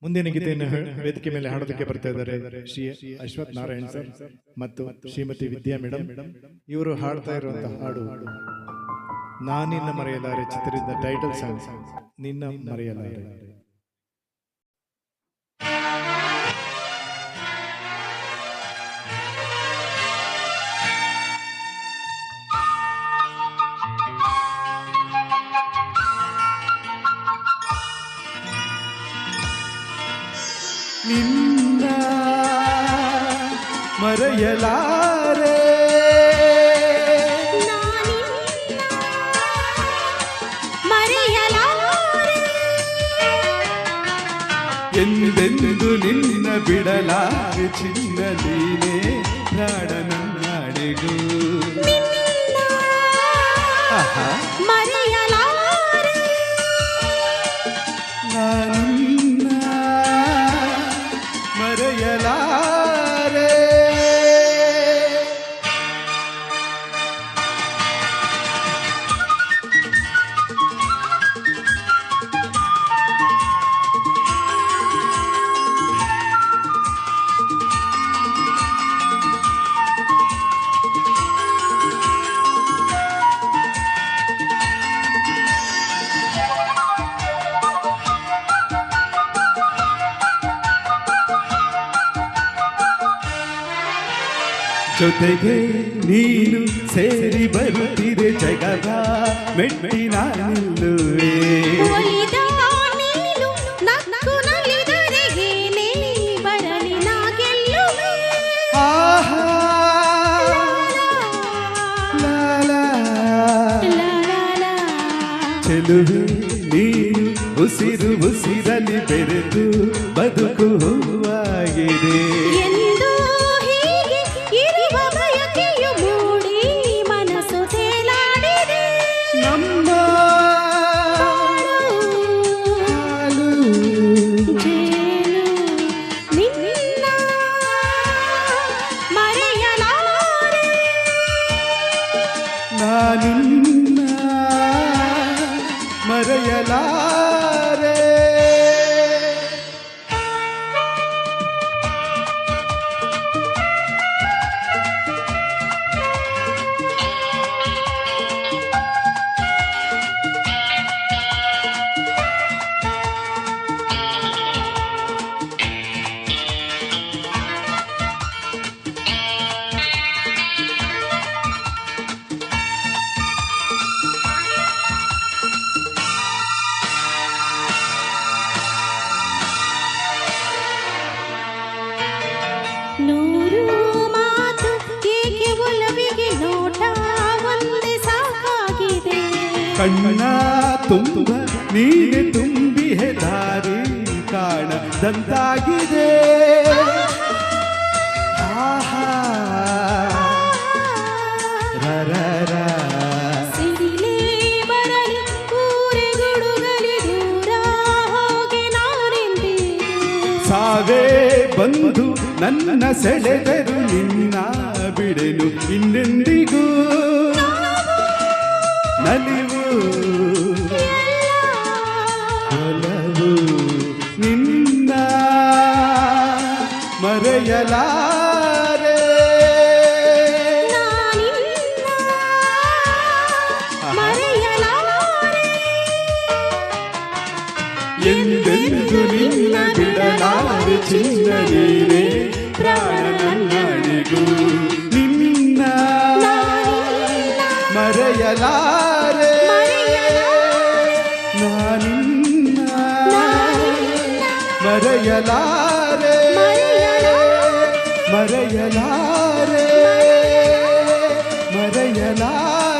ಮುಂದಿನ ಗೀತೆಯನ್ನು ವೇದಿಕೆ ಮೇಲೆ ಹಾಡೋದಕ್ಕೆ ಬರ್ತಾ ಇದ್ದಾರೆ ಶ್ರೀ ಅಶ್ವಥ್ ನಾರಾಯಣ್ ಸರ್ ಮತ್ತು ಶ್ರೀಮತಿ ವಿದ್ಯಾ ಮೇಡಮ್. ಇವರು ಹಾಡ್ತಾ ಇರುವಂತಹ ಹಾಡು ನಾನಿನ್ನ ಮರೆಯಲಾರೆ ಚಿತ್ರದ ಟೈಟಲ್ ಸಾಂಗ್ ನಿನ್ನ ಮರೆಯಲಾರೆ. ನಿನ್ನ ಮರೆಯಲಾರೆ ಎಂದೆಂದು ನಿನ್ನ ಬಿಡಲಾರೆ ಚಿನ್ನ ನೀನೇ ಪ್ರಾಣ ನನ್ನಾಡೆಗೂ ಮರೆಯಲಾರೆ. ಜೊತೆಗೆ ನೀನು ಸೇರಿ ಬರುತ್ತಿದೆ ಜಗದ ಮೆಟ್ಟಿನ ನಿಲ್ಲುವೆ ಚೆಲುವೆ ನೀನು ಉಸಿರು ಉಸಿರಲ್ಲಿ ಬೆರೆತು ಬದುಕು ಹೂವಾಗಿದೆ. ನಾನಿನ್ನ ಮರೆಯಲಾರೆ. ನೂರು ಮಾತು ಏಕೆ ಒಲವಿಗೆ ನೋಟ ಒಂದೇ ಸಾಕಾಗಿದೆ. ಕಣ್ಣ ತುಂಬ ನೀನೆ ತುಂಬಿ ಹೆದಾರಿ ಕಾಣದಂತಾಗಿದೆ. ಸಿಡಿಲೇ ಬರಲಿ ಊರೆ ಗುಡುಗಲಿ ದೂರ ಹೋಗಿ ನಾನೆಂದಿದೆ. ಸಾವೇ ಬಂದು ನನ್ನ ಸೆಳೆದರು ನಿನ್ನ ಬಿಡೆನು ಇನ್ನೆಂದಿಗೂ ನಲಿವು ಒಲವು ನಿನ್ನ ಮರೆಯಲಾರೆ. ಎಂದೆಂದು ನಿನ್ನ ಬಿಡಲಾರೆ ಚಿನ್ನ ನೀನೇ ಪ್ರಾಣ ನನ್ನಾಡಿಗೂ ನಿನ್ನ ಮರೆಯಲಾರೆ. ನಾನಿನ್ನ ಮರೆಯಲಾರೆ ಮರೆಯಲಾರೆ ಮರೆಯಲಾರೆ.